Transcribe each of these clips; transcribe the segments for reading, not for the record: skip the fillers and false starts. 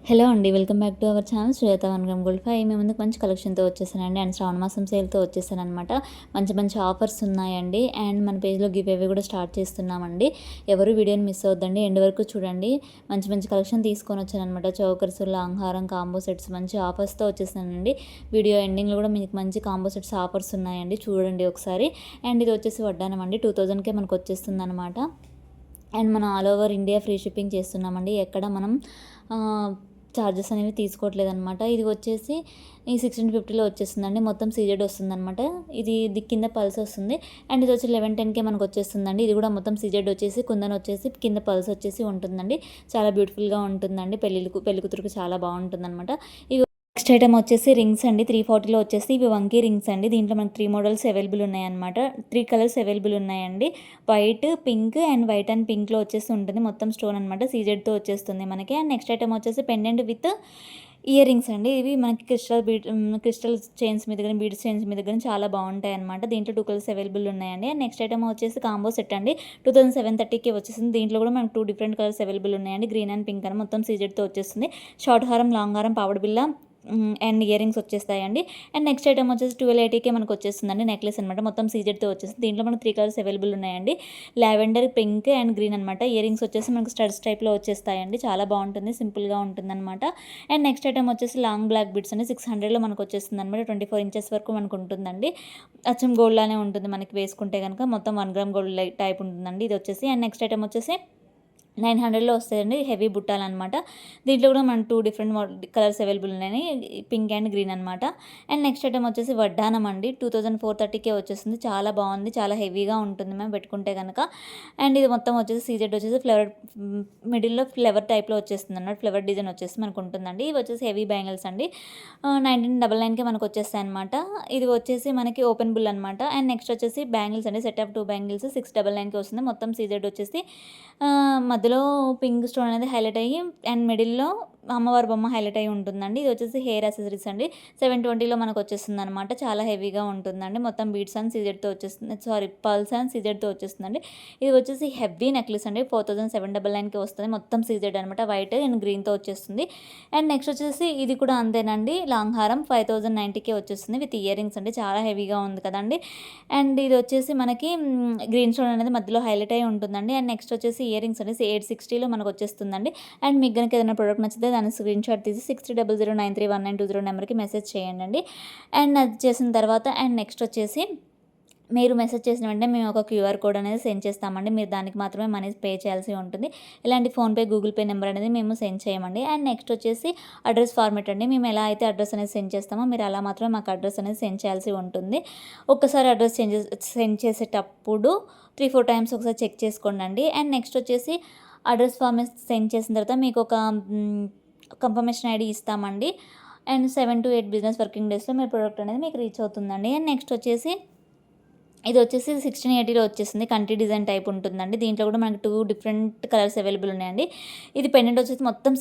Hello అండి. Welcome back to our channel Sujatha 1 gram gold. మీ ముందుకు మంచి కలెక్షన్‌తో వచ్చేసానండి. అండ్ శ్రావణ మాసం సేల్‌తో వచ్చేసాననమాట. మంచి మంచి ఆఫర్స్ ఉన్నాయండి. అండ్ మన పేజ్‌లో గివ్ అవే కూడా స్టార్ట్ చేస్తున్నామండి. ఎవరు వీడియోని మిస్ అవ్వద్దండి. ఎండ్ వరకు చూడండి. మంచి మంచి కలెక్షన్ తీసుకొని వచ్చాననమాట. చోకర్స్, లాంగ్ హారం, కాంబో సెట్స్ మంచి ఆఫర్స్‌తో వచ్చేసానండి. వీడియో ఎండింగ్‌లో కూడా మీకు మంచి కాంబో సెట్స్ ఆఫర్స్ ఉన్నాయండి. చూడండి ఒకసారి. అండ్ ఇది వచ్చేసి వడ్డానం అండి. 2000కే మనకు వచ్చేస్తుందనమాట. అండ్ మనం all over India free shipping చేస్తున్నామండి. ఎక్కడ మనం చార్జెస్ అనేవి తీసుకోవట్లేదనమాట. ఇది వచ్చేసి ఈ 1650లో వచ్చేస్తుందండి. మొత్తం సీజెడ్ వస్తుందనమాట. ఇది కింద పల్స్ వస్తుంది. అండ్ ఇది వచ్చి 1110కే మనకు వచ్చేస్తుందండి. ఇది కూడా మొత్తం సీజెడ్ వచ్చేసి కుందన్ వచ్చేసి కింద పల్స్ వచ్చేసి ఉంటుందండి. చాలా బ్యూటిఫుల్గా ఉంటుందండి. పెళ్లి కూతురుకు చాలా బాగుంటుందన్నమాట. ఇవి నెక్స్ట్ ఐటమ్ వచ్చేసి రింగ్స్ అండి. 340లో వచ్చేసి ఇవి వంకీ రింగ్స్ అండి. దీంట్లో మనకి 3 మోడల్స్ అవైలబుల్ ఉన్నాయన్నమాట. 3 కలర్స్ అవైలబుల్ ఉన్నాయండి. White, pink and white and పింక్లో వచ్చేసి ఉంటుంది. మొత్తం స్టోన్ అనమాట. సీజెడ్తో వచ్చేస్తుంది మనకి. అండ్ నెక్స్ట్ ఐటమ్ వచ్చేసి పెండెంట్ విత్ ఇయర్ రింగ్స్ అండి. ఇవి మనకి క్రిస్టల్ చైన్స్ మీద కానీ బీడ్స్ చైన్స్ మీద కానీ చాలా బాగుంటాయి అనమాట. దీంట్లో 2 కలర్స్ అవైలబుల్ ఉన్నాయండి. అండ్ నెక్స్ట్ ఐటమ్ వచ్చేసి కాంబో సెట్ అండి. 2730కి వచ్చేసింది. దీంట్లో కూడా మనకు 2 డిఫరెంట్ కలర్స్ అవైలబుల్ ఉన్నాయండి. గ్రీన్ అండ్ పింక్ అని మొత్తం సీజెడ్తో వచ్చేస్తుంది. షార్ట్ హారం, లాంగ్ హారం, పావడ బిల్ల అండ్ ఇయర్ రింగ్స్ వచ్చేస్తాయండి. అండ్ నెక్స్ట్ ఐటమ్ వచ్చేసి 1280కే మనకు వచ్చేస్తుందండి. నెక్లెస్ అనమాట. మొత్తం సీజెడ్తో వచ్చేస్తుంది. దీంట్లో మనకు 3 కలర్స్ అవైలబుల్ ఉన్నాయండి. లావెండర్, పింక్ అండ్ గ్రీన్ అనమాట. ఇయర్ రింగ్స్ వచ్చేసి మనకు స్టడ్స్ టైప్లో వచ్చేస్తాయండి. చాలా బాగుంటుంది. సింపుల్గా ఉంటుంది అనమాట. అండ్ నెక్స్ట్ ఐటమ్ వచ్చేసి లాంగ్ బ్లాక్ బిట్స్ అండి. 600లో మనకు వచ్చేస్తుంది అనమాట. 24 ఇంచెస్ వరకు మనకు ఉంటుందండి. అచ్చం గోల్డ్ లానే ఉంటుంది మనకి వేసుకుంటే కనుక. మొత్తం 1 గ్రామ్ గోల్డ్ టైప్ ఉంటుందండి ఇది వచ్చేసి. అండ్ నెక్స్ట్ ఐటమ్ వచ్చేసి 900లో వస్తాయండి. హెవీ బుట్టాలన్నమాట. దీంట్లో కూడా మన 2 డిఫరెంట్ కలర్స్ అవైలబుల్ ఉన్నాయి. పింక్ అండ్ గ్రీన్ అనమాట. అండ్ నెక్స్ట్ ఐటమ్ వచ్చేసి వడ్డానం అండి. 2430కే వచ్చేస్తుంది. చాలా బాగుంది. చాలా హెవీగా ఉంటుంది మేము పెట్టుకుంటే కనుక. అండ్ ఇది మొత్తం వచ్చేసి సీజెడ్ వచ్చేసి ఫ్లవర్ మిడిల్లో ఫ్లవర్ టైప్లో వచ్చేస్తుంది అన్నమాట. ఫ్లవర్ డిజైన్ వచ్చేసి మనకు ఉంటుందండి. ఇవి వచ్చేసి హెవీ బ్యాంగిల్స్ అండి. 1999కే మనకు వచ్చేస్తాయి అనమాట. ఇది వచ్చేసి మనకి ఓపెన్ బుల్ అనమాట. అండ్ నెక్స్ట్ వచ్చేసి బ్యాంగిల్స్ అండి. సెట్ ఆఫ్ 2 బ్యాంగిల్స్ 699కి వస్తుంది. మొత్తం సీజెడ్ వచ్చేసి మధ్యలో పింక్ స్టోన్ అనేది హైలైట్ అయ్యి అండ్ మిడిల్లో అమ్మవారి బొమ్మ హైలైట్ అయ్యి ఉంటుందండి. ఇది వచ్చేసి హెయిర్ యాక్సెసరీస్ అండి. 720లో మనకు వచ్చేస్తుంది అనమాట. చాలా హెవీగా ఉంటుందండి. మొత్తం బీడ్స్ అండ్ సీజెడ్తో వచ్చేస్తుంది. పర్ల్స్ అండ్ సీజెడ్తో వచ్చేస్తుందండి. ఇది వచ్చేసి హెవీ నెక్లెస్ అండి. 4799కి వస్తుంది. మొత్తం సీజెడ్ అనమాట. వైట్ అండ్ గ్రీన్తో వచ్చేస్తుంది. అండ్ నెక్స్ట్ వచ్చేసి ఇది కూడా అంతేనండి. లాంగ్ హారం 5090కే వచ్చేస్తుంది విత్ ఇయర్ రింగ్స్ అండి. చాలా హెవీగా ఉంది కదండి. అండ్ ఇది వచ్చేసి మనకి గ్రీన్ స్టోన్ అనేది మధ్యలో హైలైట్ అయ్యి ఉంటుందండి. అండ్ నెక్స్ట్ వచ్చేసి ఇయర్ రింగ్స్ అనేసి 860లో మనకు వచ్చేస్తుందండి. అండ్ మీకు కనుక ఏదైనా ప్రోడక్ట్ నచ్చితే దాన్ని స్క్రీన్ షాట్ తీసి 6300931920 నెంబర్కి మెసేజ్ చేయండి. అండ్ అది చేసిన తర్వాత అండ్ నెక్స్ట్ వచ్చేసి మీరు మెసేజ్ చేసిన వెంటనే మేము ఒక క్యూఆర్ కోడ్ అనేది సెండ్ చేస్తామండి. మీరు దానికి మాత్రమే మనీ పే చేయాల్సి ఉంటుంది. ఇలాంటి ఫోన్పే, గూగుల్ పే నెంబర్ అనేది మేము సెండ్ చేయమండి. అండ్ నెక్స్ట్ వచ్చేసి అడ్రస్ ఫార్మేట్ అండి. మేము ఎలా అయితే అడ్రస్ అనేది సెండ్ చేస్తామో మీరు అలా మాత్రమే మాకు అడ్రస్ అనేది సెండ్ చేయాల్సి ఉంటుంది. ఒక్కసారి అడ్రస్ సెండ్ చేసేటప్పుడు 3-4 టైమ్స్ ఒకసారి చెక్ చేసుకోండి. అండ్ నెక్స్ట్ వచ్చేసి అడ్రస్ ఫార్మేట్ సెండ్ చేసిన తర్వాత మీకు ఒక కన్ఫర్మేషన్ ఐడి ఇస్తామండి. అండ్ 7 to 8 బిజినెస్ వర్కింగ్ డేస్లో మీ ప్రోడక్ట్ అనేది మీకు రీచ్ అవుతుందండి. అండ్ నెక్స్ట్ వచ్చేసి ఇది వచ్చేసి 1680లో వచ్చేసింది. కంటి డిజైన్ టైప్ ఉంటుందండి. దీంట్లో కూడా మనకి 2 డిఫరెంట్ కలర్స్ అవైలబుల్ ఉన్నాయండి. ఇది పెండెంట్ వచ్చేసి మొత్తం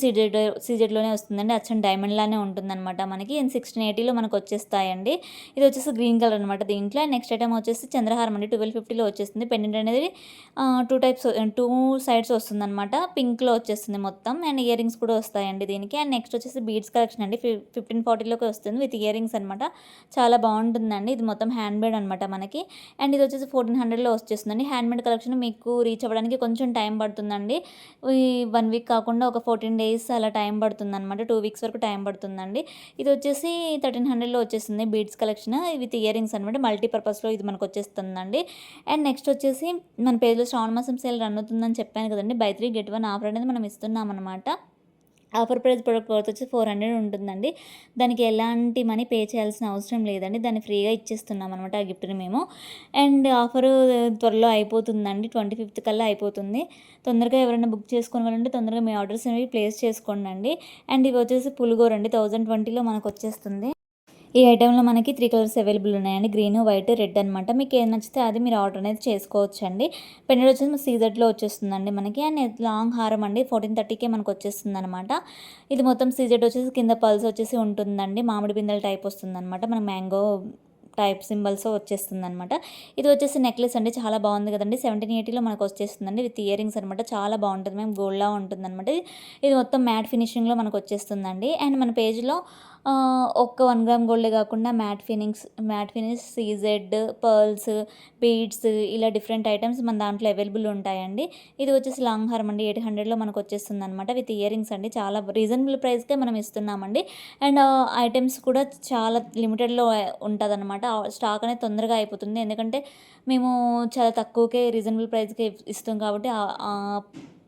సీజెడ్లోనే వస్తుందండి. అచ్చం డైమండ్ లానే ఉంటుందన్నమాట మనకి. 1680లో మనకు వచ్చేస్తాయండి. ఇది వచ్చేసి గ్రీన్ కలర్ అనమాట దీంట్లో. నెక్స్ట్ ఐటమ్ వచ్చేసి చంద్రహారం అండి. 1250లో వచ్చేస్తుంది. పెండెంట్ అనేది 2 సైడ్స్ వస్తుందన్నమాట. పింక్లో వచ్చేస్తుంది మొత్తం. అండ్ ఇయర్ రింగ్స్ కూడా వస్తాయండి దీనికి. అండ్ నెక్స్ట్ వచ్చేసి బీడ్స్ కలెక్షన్ అండి. 1540లోకి వస్తుంది విత్ ఇయర్ రింగ్స్ అనమాట. చాలా బాగుంటుందండి. ఇది మొత్తం హ్యాండ్ మేడ్ అనమాట మనకి. అండ్ ఇది వచ్చేసి 1400లో వచ్చేస్తుందండి. హ్యాండ్మేడ్ కలెక్షన్ మీకు రీచ్ అవ్వడానికి కొంచెం టైం పడుతుందండి. ఈ 1 వీక్ కాకుండా ఒక 14 డేస్ అలా టైం పడుతుందన్నమాట. 2 వీక్స్ వరకు టైం పడుతుందండి. ఇది వచ్చేసి 1300లో వచ్చేస్తుంది beads collection with ear rings అనమాట. మల్టీపర్పస్లో ఇది మనకు వచ్చేస్తుందండి. అండ్ నెక్స్ట్ వచ్చేసి మన పేజ్లో శ్రావణ మాసం సేల్ రన్ అవుతుందని చెప్పాను కదండి. బై 3 get 1 ఆఫర్ అనేది మనం ఇస్తున్నాం అనమాట. ఆఫర్ ప్రైస్ ప్రొడక్ట్ వర్త్ వచ్చి 400 ఉంటుందండి. దానికి ఎలాంటి మనీ పే చేయాల్సిన అవసరం లేదండి. దాన్ని ఫ్రీగా ఇచ్చేస్తున్నాం అనమాట ఆ గిఫ్ట్ని మేము. అండ్ ఆఫరు త్వరలో అయిపోతుందండి. 25th కల్లా అయిపోతుంది. తొందరగా ఎవరైనా బుక్ చేసుకోవాలంటే తొందరగా మీ ఆర్డర్స్ అనేవి ప్లేస్ చేసుకోండి. అండ్ ఇవి వచ్చేసి పులిగోర అండి. 1020లో మనకు వచ్చేస్తుంది. ఈ ఐటెంలో మనకి 3 కలర్స్ అవైలబుల్ ఉన్నాయండి. గ్రీన్, వైట్, రెడ్ అనమాట. మీకు ఏది నచ్చితే అది మీరు ఆర్డర్ అనేది చేసుకోవచ్చండి. పెండెంట్ వచ్చేసి సీజెడ్లో వచ్చేస్తుందండి మనకి. అండ్ లాంగ్ హారం అండి. 1430కే మనకు వచ్చేస్తుంది అనమాట. ఇది మొత్తం సీజెడ్ వచ్చేసి కింద పల్స్ వచ్చేసి ఉంటుందండి. మామిడి బిందెల టైప్ వస్తుందన్నమాట. మన మ్యాంగో టైప్ సింబల్స్ వచ్చేస్తుంది అనమాట. ఇది వచ్చేసి నెక్లెస్ అండి, చాలా బాగుంది కదండి. 1780లో మనకు వచ్చేస్తుందండి విత్ ఇయర్ రింగ్స్ అనమాట. చాలా బాగుంటుంది మ్యామ్, గోల్డ్లా ఉంటుంది అనమాట. ఇది మొత్తం మ్యాట్ ఫినిషింగ్లో మనకు వచ్చేస్తుందండి. అండ్ మన పేజ్లో ఒక్క 1 గ్రామ్ గోల్డే కాకుండా matte finish, CZ, pearls, beads ఇలా డిఫరెంట్ ఐటమ్స్ మన దాంట్లో అవైలబుల్ ఉంటాయండి. ఇది వచ్చేసి లాంగ్ హారం అండి, 800లో మనకు వచ్చేస్తుంది అనమాట విత్ ఇయర్ రింగ్స్ అండి. చాలా రీజనబుల్ ప్రైస్కే మనం ఇస్తున్నామండి. అండ్ ఐటమ్స్ కూడా చాలా లిమిటెడ్లో ఉంటుందన్నమాట. స్టాక్ అనేది తొందరగా అయిపోతుంది, ఎందుకంటే మేము చాలా తక్కువకే రీజనబుల్ ప్రైస్కే ఇస్తాం కాబట్టి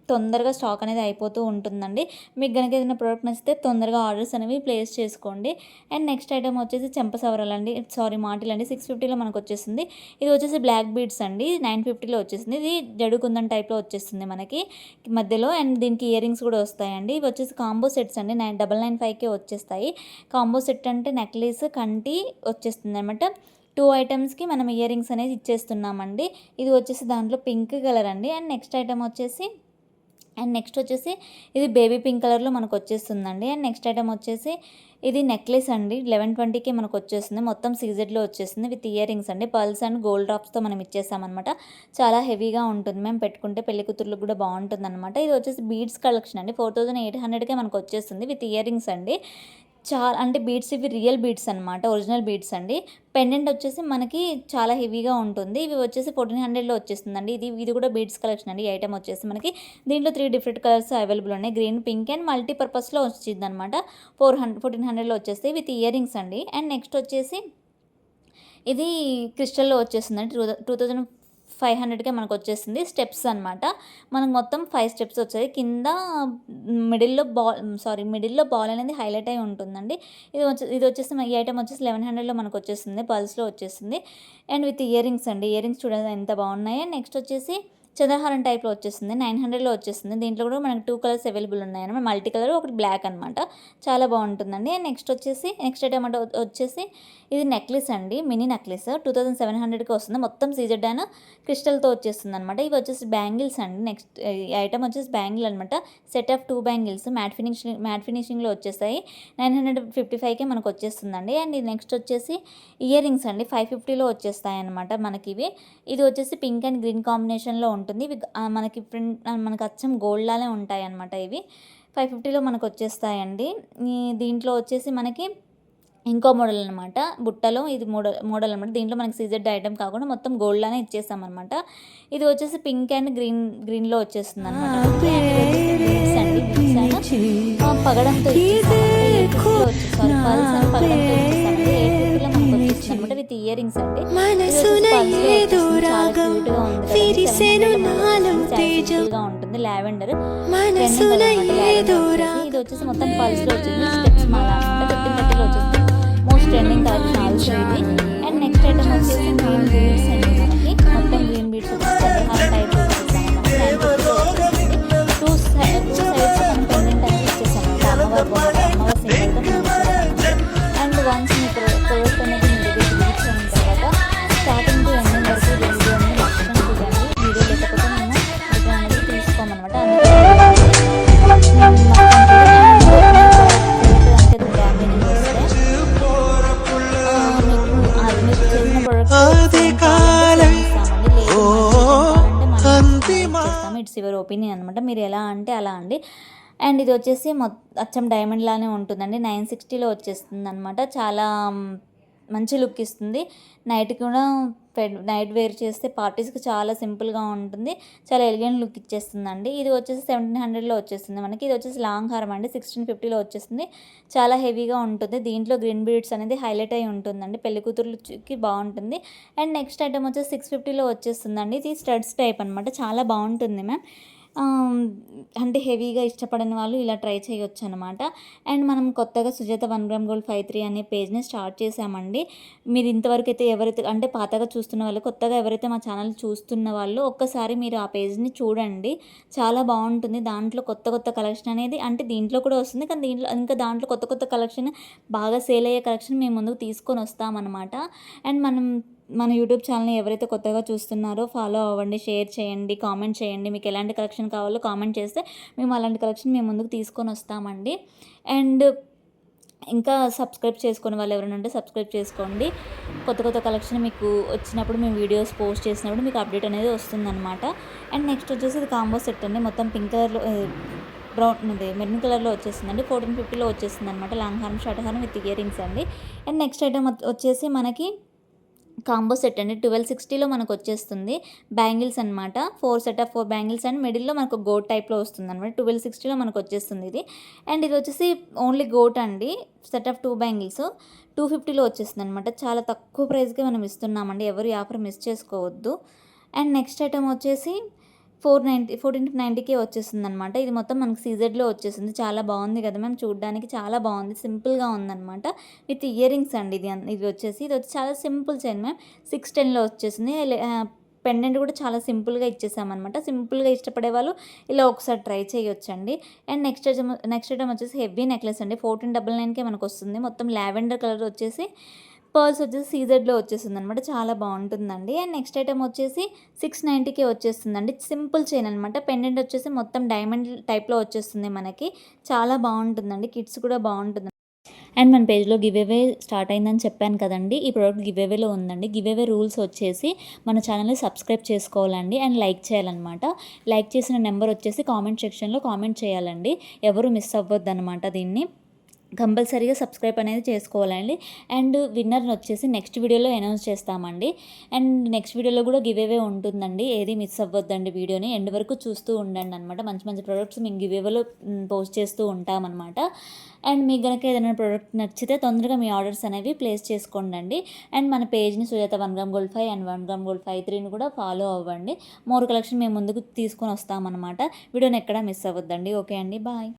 తొందరగా స్టాక్ అనేది అయిపోతూ ఉంటుందండి. మీకు కనుక ఏదైనా ప్రోడక్ట్ నచ్చితే తొందరగా ఆర్డర్స్ అనేవి ప్లేస్ చేసుకోండి. అండ్ నెక్స్ట్ ఐటమ్ వచ్చేసి చెంపసవరాలండి, మాటిలండి. 650లో మనకు వచ్చేసింది. ఇది వచ్చేసి బ్లాక్ బీడ్స్ అండి, 950లో వచ్చేసింది. ఇది జడు కుందన్ టైప్లో వచ్చేస్తుంది మనకి మధ్యలో. అండ్ దీనికి ఇయర్ రింగ్స్ కూడా వస్తాయండి. ఇవి వచ్చేసి కాంబో సెట్స్ అండి, 995కే వచ్చేస్తాయి. కాంబో సెట్ అంటే నెక్లెస్, కంటి వచ్చేస్తుంది అనమాట. 2 ఐటమ్స్కి మనం ఇయర్ రింగ్స్ అనేది ఇచ్చేస్తున్నామండి. ఇది వచ్చేసి దాంట్లో పింక్ కలర్ అండి. అండ్ నెక్స్ట్ వచ్చేసి ఇది బేబీ పింక్ కలర్లో మనకు వచ్చేస్తుందండి. అండ్ నెక్స్ట్ ఐటమ్ వచ్చేసి ఇది నెక్లెస్ అండి, 1120కి మనకు వచ్చేస్తుంది. మొత్తం సీజెడ్లో వచ్చేస్తుంది విత్ ఇయర్ రింగ్స్ అండి. పర్ల్స్ అండ్ గోల్డ్ డ్రాప్స్తో మనం ఇచ్చేసామన్నమాట. చాలా హెవీగా ఉంటుంది మేము పెట్టుకుంటే, పెళ్లి కూతుర్లకు కూడా బాగుంటుంది అనమాట. ఇది వచ్చేసి బీడ్స్ కలెక్షన్ అండి, 4800కే మనకు వచ్చేస్తుంది విత్ ఇయర్ రింగ్స్ అండి. చాలా అంటే బీడ్స్ ఇవి రియల్ బీడ్స్ అనమాట, ఒరిజినల్ బీడ్స్ అండి. పెండెంట్ వచ్చేసి మనకి చాలా హెవీగా ఉంటుంది. ఇవి వచ్చేసి 1400లో వచ్చేస్తుందండి. ఇది కూడా బీడ్స్ కలెక్షన్ అండి. ఈ ఐటమ్ వచ్చేసి మనకి దీంట్లో 3 డిఫరెంట్ కలర్స్ అవైలబుల్ ఉన్నాయి, గ్రీన్, పింక్ అండ్ మల్టీపర్పస్లో వచ్చింది అనమాట. 1400లో వచ్చేస్తాయి విత్ ఇయర్ రింగ్స్ అండి. అండ్ నెక్స్ట్ వచ్చేసి ఇది క్రిస్టల్లో వచ్చేస్తుందండి, 2500కే మనకు వచ్చేసింది. స్టెప్స్ అనమాట, మనకు మొత్తం 5 స్టెప్స్ వచ్చాయి. కింద మిడిల్లో బాల్ అనేది హైలైట్ అయి ఉంటుందండి. ఇది వచ్చేసి ఈ ఐటమ్ వచ్చేసి 1100లో మనకు వచ్చేస్తుంది, పల్స్లో వచ్చేస్తుంది. అండ్ విత్ ఇయర్ రింగ్స్ అండి. ఇయర్ రింగ్స్ చూడండి ఎంత బాగున్నాయి. నెక్స్ట్ వచ్చేసి చంద్రహారం టైప్లో వచ్చేస్తుంది, 900లో వచ్చేస్తుంది. దీంట్లో కూడా మనకు 2 కలర్స్ అవైలబుల్ ఉన్నాయన్నమాట, మల్టీ కలర్, ఒకటి బ్లాక్ అనమాట. చాలా బాగుంటుందండి. నెక్స్ట్ ఐటమ్ వచ్చేసి ఇది నెక్లెస్ అండి, మినీ నెక్లెస్ 2700కి వస్తుంది. మొత్తం సీజెడ్ అండ్ క్రిస్టల్తో వచ్చేస్తుంది అనమాట. ఇవి వచ్చేసి బ్యాంగిల్స్ అండి. నెక్స్ట్ ఈ ఐటమ్ వచ్చేసి బ్యాంగిల్ అనమాట, సెట్ ఆఫ్ 2 బ్యాంగిల్స్ మ్యాట్ ఫినిషింగ్లో వచ్చేస్తాయి. 955కే మనకు వచ్చేస్తుందండి. అండ్ నెక్స్ట్ వచ్చేసి ఇయర్ రింగ్స్ అండి, 550లో వచ్చేస్తాయి అనమాట మనకి ఇవి. ఇది వచ్చేసి పింక్ అండ్ గ్రీన్ కాంబినేషన్లో ఉంటుంది. ఇవి మనకి అచ్చం గోల్డ్ లానే ఉంటాయి అనమాట. ఇవి 550లో మనకు వచ్చేస్తాయండి. దీంట్లో వచ్చేసి మనకి ఇంకో మోడల్ అనమాట, బుట్టలో ఇది మోడల్ అనమాట. దీంట్లో మనకి సీజెడ్ ఐటమ్ కాకుండా మొత్తం గోల్డ్ లానే ఇచ్చేస్తామన్నమాట. ఇది వచ్చేసి పింక్ అండ్ గ్రీన్లో వచ్చేస్తుంది అనమాట. పగడంతో అనమాట విత్ ఇయర్ రింగ్స్ అండి. చాలా క్యూట్గా ఉంటుంది, లావెండర్. ఇది వచ్చేసి మొత్తం పల్స్లో వచ్చింది, స్టెప్స్ మాల అనమాట, 1530లో వచ్చేస్తుంది. మోస్ట్ ట్రెండింగ్ కలెక్షన్ ఆల్సో ఇది. అండ్ నెక్స్ట్ ఐటమ్ వచ్చేసి గ్రీన్ బీడ్స్ అండి, మనకి మొత్తం గ్రీన్ బీడ్స్ వచ్చేసి టైప్ టూ సైడ్స్ మనం పెండెంట్ అనేది ఇచ్చేసాము, అమ్మవారి సింబల్తో. అండ్ వన్స్ మీ ప్రోడక్ట్ అనేది మీ దగ్గర రీచ్ అయిన తర్వాత స్టార్టింగ్ టు ఎండింగ్ వరకు వీడియో అనేది మొత్తం చూడండి. వీడియో లేకపోతే మేము రిటర్న్ అనేది తీసుకోమన్నమాట. ఇట్స్ యువర్ ఒపీనియన్ అనమాట, మీరు ఎలా అంటే అలా అండి. అండ్ ఇది వచ్చేసి అచ్చం డైమండ్ లానే ఉంటుందండి, 960లో వచ్చేస్తుంది అనమాట. చాలా మంచి లుక్ ఇస్తుంది. నైట్ వేర్ చేస్తే పార్టీస్కి చాలా సింపుల్గా ఉంటుంది, చాలా ఎలిగెంట్ లుక్ ఇచ్చేస్తుందండి. ఇది వచ్చేసి 1700లో వచ్చేస్తుంది మనకి. ఇది వచ్చేసి లాంగ్ హారం అండి, 1650లో వచ్చేస్తుంది. చాలా హెవీగా ఉంటుంది. దీంట్లో గ్రీన్ బీడ్స్ అనేది హైలైట్ అయి ఉంటుందండి, పెళ్లి కూతురుకి బాగుంటుంది. అండ్ నెక్స్ట్ ఐటమ్ వచ్చేసి 650లో వచ్చేస్తుందండి. ఇది స్టడ్స్ టైప్ అనమాట, చాలా బాగుంటుంది మ్యామ్. అంటే హెవీగా ఇష్టపడని వాళ్ళు ఇలా ట్రై చేయొచ్చు అనమాట. అండ్ మనం కొత్తగా సుజాత 1 గ్రామ్ గోల్డ్ 53 అనే పేజ్ని స్టార్ట్ చేసామండి. మీరు ఇంతవరకు అయితే ఎవరైతే అంటే పాతగా చూస్తున్న వాళ్ళు, కొత్తగా ఎవరైతే మా ఛానల్ చూస్తున్న వాళ్ళు ఒక్కసారి మీరు ఆ పేజ్ని చూడండి, చాలా బాగుంటుంది. దాంట్లో కొత్త కలెక్షన్ అనేది అంటే దీంట్లో కూడా వస్తుంది, కానీ దాంట్లో కొత్త కలెక్షన్ బాగా సేల్ అయ్యే కలెక్షన్ మేము ముందుకు తీసుకొని వస్తామన్నమాట. అండ్ మన యూట్యూబ్ ఛానల్ని ఎవరైతే కొత్తగా చూస్తున్నారో ఫాలో అవ్వండి, షేర్ చేయండి, కామెంట్ చేయండి. మీకు ఎలాంటి కలెక్షన్ కావాలో కామెంట్ చేస్తే మేము అలాంటి కలెక్షన్ మేము ముందుకు తీసుకొని వస్తామండి. అండ్ ఇంకా సబ్స్క్రైబ్ చేసుకునే వాళ్ళు ఎవరైనా ఉంటే సబ్స్క్రైబ్ చేసుకోండి. కొత్త కొత్త కలెక్షన్ మీకు వచ్చినప్పుడు మేము వీడియోస్ పోస్ట్ చేసినప్పుడు మీకు అప్డేట్ అనేది వస్తుందన్నమాట. అండ్ నెక్స్ట్ వచ్చేసి ఇది కాంబో సెట్ అండి. మొత్తం పింక్ కలర్లో బ్రౌన్ అదే మెరూన్ కలర్లో వచ్చేసిందండి. 1450లో వచ్చేసిందనమాట. లాంగ్ హార్మ్ షార్ట్ హార్మ్ విత్ ఇయర్ రింగ్స్ అండి. అండ్ నెక్స్ట్ ఐటమ్ వచ్చేసి మనకి కాంబో సెట్ అండి. 1260లో మనకు వచ్చేస్తుంది. బ్యాంగిల్స్ అనమాట. 4 సెట్ ఆఫ్ 4 బ్యాంగిల్స్ అండ్ మిడిల్‌లో మనకు గోట్ టైప్‌లో వస్తుందనమాట. 1260లో మనకు వచ్చేస్తుంది ఇది. అండ్ ఇది వచ్చేసి ఓన్లీ గోట్ అండి. సెట్ ఆఫ్ 2 బ్యాంగిల్స్ 250లో వచ్చేస్తుందనమాట. చాలా తక్కువ ప్రైస్‌కే మనం ఇస్తున్నామండి. ఎవరు ఈ ఆఫర్ మిస్ చేసుకోవద్దు. అండ్ నెక్స్ట్ ఐటమ్ వచ్చేసి 1490కే వచ్చేసిందనమాట. ఇది మొత్తం మనకి సీజెడ్‌లో వచ్చేసింది. చాలా బాగుంది కదా మ్యామ్! చూడ్డానికి చాలా బాగుంది. సింపుల్‌గా ఉందనమాట. విత్ ఇయర్ రింగ్స్ అండి ఇది వచ్చేసి. ఇది వచ్చి చాలా సింపుల్ చైన్ మ్యామ్. 610లో వచ్చేసింది. పెండెంట్ కూడా చాలా సింపుల్‌గా ఇచ్చేసామనమాట. సింపుల్‌గా ఇష్టపడే వాళ్ళు ఇలా ఒకసారి ట్రై చేయొచ్చండి. అండ్ నెక్స్ట్ ఐటమ్ వచ్చేసి హెవీ నెక్లెస్ అండి. 1499కే మనకు వస్తుంది. మొత్తం లావెండర్ కలర్ వచ్చేసి పర్ల్స్ వచ్చేసి సీజెడ్‌లో వచ్చేసిందనమాట. చాలా బాగుంటుందండి. అండ్ నెక్స్ట్ ఐటమ్ వచ్చేసి 690కే వచ్చేస్తుందండి. సింపుల్ చైన్ అనమాట. పెండెంట్ వచ్చేసి మొత్తం డైమండ్ టైప్‌లో వచ్చేస్తుంది మనకి. చాలా బాగుంటుందండి. కిడ్స్ కూడా బాగుంటుంది. అండ్ మన పేజ్లో గివ్ అవే స్టార్ట్ అయిందని చెప్పాను కదండి. ఈ ప్రోడక్ట్ గివ్ అవేలో ఉందండి. గివ్ అవే రూల్స్ వచ్చేసి మన ఛానల్ని సబ్స్క్రైబ్ చేసుకోవాలండి అండ్ లైక్ చేయాలన్నమాట. లైక్ చేసిన నెంబర్ వచ్చేసి కామెంట్ సెక్షన్లో కామెంట్ చేయాలండి. ఎవరు మిస్ అవ్వద్దన్నమాట దీన్ని. కంపల్సరీగా సబ్స్క్రైబ్ అనేది చేసుకోవాలండి. అండ్ విన్నర్ని వచ్చేసి నెక్స్ట్ వీడియోలో అనౌన్స్ చేస్తామండి. అండ్ నెక్స్ట్ వీడియోలో కూడా గివ్ అవే ఉంటుందండి. ఏది మిస్ అవ్వద్దండి వీడియోని. ఎండ్ వరకు చూస్తూ ఉండండి అనమాట. మంచి మంచి ప్రోడక్ట్స్ మేము గివ్ అవేలో పోస్ట్ చేస్తూ ఉంటామన్నమాట. అండ్ మీకు కనుక ఏదైనా ప్రోడక్ట్ నచ్చితే తొందరగా మీ ఆర్డర్స్ అనేవి ప్లేస్ చేసుకోండి. అండ్ మన పేజ్ని Sujatha 1 gram gold 5 and 1 gram gold 53ని కూడా ఫాలో అవ్వండి. మోర్ కలెక్షన్ మేము ముందుకు తీసుకొని వస్తామన్నమాట. వీడియోని ఎక్కడా మిస్ అవ్వద్దండి. ఓకే అండి, బాయ్.